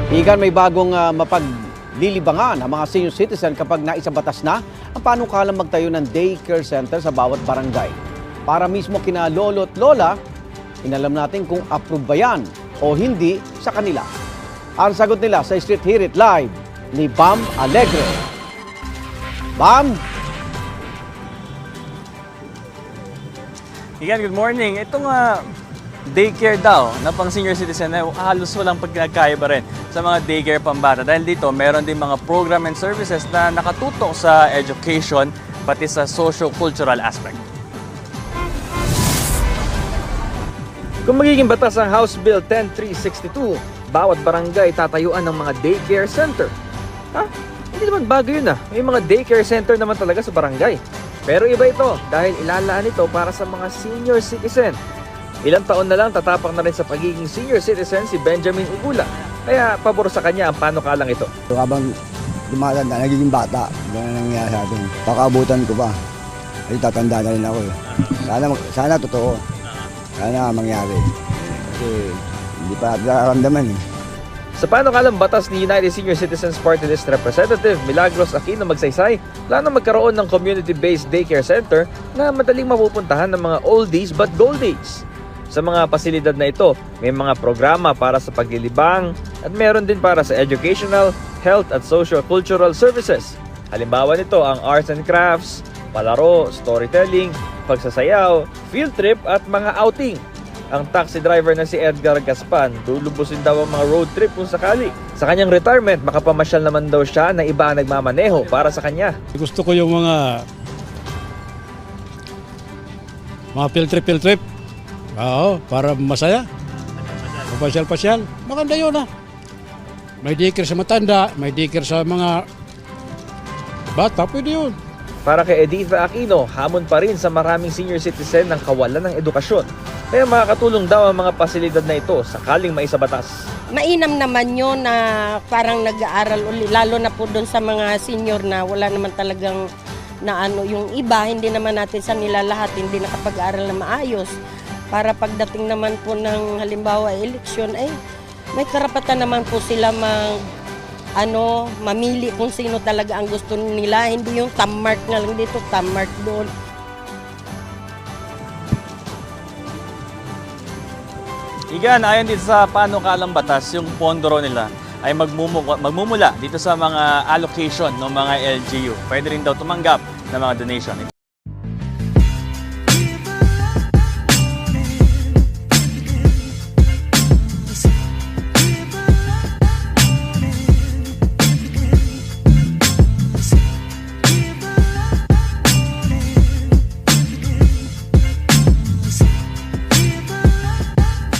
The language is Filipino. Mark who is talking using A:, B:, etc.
A: Igan, may bagong mapaglilibangan ang mga senior citizen kapag naisabatas na ang panukalang magtayo ng daycare center sa bawat barangay. Para mismo kina lolo at lola, inalam natin kung approve ba yan o hindi sa kanila. Ang sagot nila sa Street Hear It Live ni Bam Alegre. Bam!
B: Igan, good morning. Itong daycare daw na pang senior citizen na halos walang pagkakaiba rin sa mga daycare pambata. Dahil dito, meron din mga program and services na nakatutok sa education pati sa socio-cultural aspect.
C: Kung magiging batas ang House Bill 10362, bawat barangay tatayuan ng mga daycare center. Hindi naman bago yun May mga daycare center naman talaga sa barangay. Pero iba ito dahil ilalaan ito para sa mga senior citizen. Ilang taon na lang tatapak na rin sa pagiging senior citizen si Benjamin Ugula. Kaya pabor sa kanya ang panukalang ito.
D: Habang lumatanda, nagiging bata, gano'n ang nangyayari sa atin. Pakaabutan ko pa. Ay, tatanda na rin ako eh. Sana totoo. Sana mangyari. Kasi hindi pa nararamdaman eh.
C: Sa panukalang batas ni United Senior Citizens Party List Representative Milagros Aquino Magsaysay, plano magkaroon ng community-based daycare center na madaling mapupuntahan ng mga oldies but goldies. Sa mga pasilidad na ito, may mga programa para sa paglilibang at meron din para sa educational, health at socio-cultural services. Halimbawa nito ang arts and crafts, palaro, storytelling, pagsasayaw, field trip at mga outing. Ang taxi driver na si Edgar Gaspan, lulubusin daw ang mga road trip kung sakali. Sa kanyang retirement, makapamasyal naman daw siya na iba ang nagmamaneho para sa kanya.
E: Gusto ko yung mga field trip. Oo, para masaya. Pasyal-pasyal. Maganda yun May daycare sa matanda, may daycare sa mga bata, pwede yun.
C: Para kay Editha Aquino, hamon pa rin sa maraming senior citizen ng kawalan ng edukasyon. Kaya makakatulong daw ang mga pasilidad na ito sakaling maisabatas.
F: Mainam naman yun na parang nag-aaral uli, lalo na po doon sa mga senior na wala naman talagang na yung iba, hindi naman natin sa nila lahat, hindi nakapag-aaral na maayos. Para pagdating naman po ng halimbawa eleksyon, may karapatan naman po sila mamili kung sino talaga ang gusto nila, hindi yung thumb mark na lang dito, thumb mark doon.
B: Igan, ayon dito sa panukalang batas, yung pondo nila ay magmumula dito sa mga allocation ng mga LGU. Pwede rin daw tumanggap ng mga donation.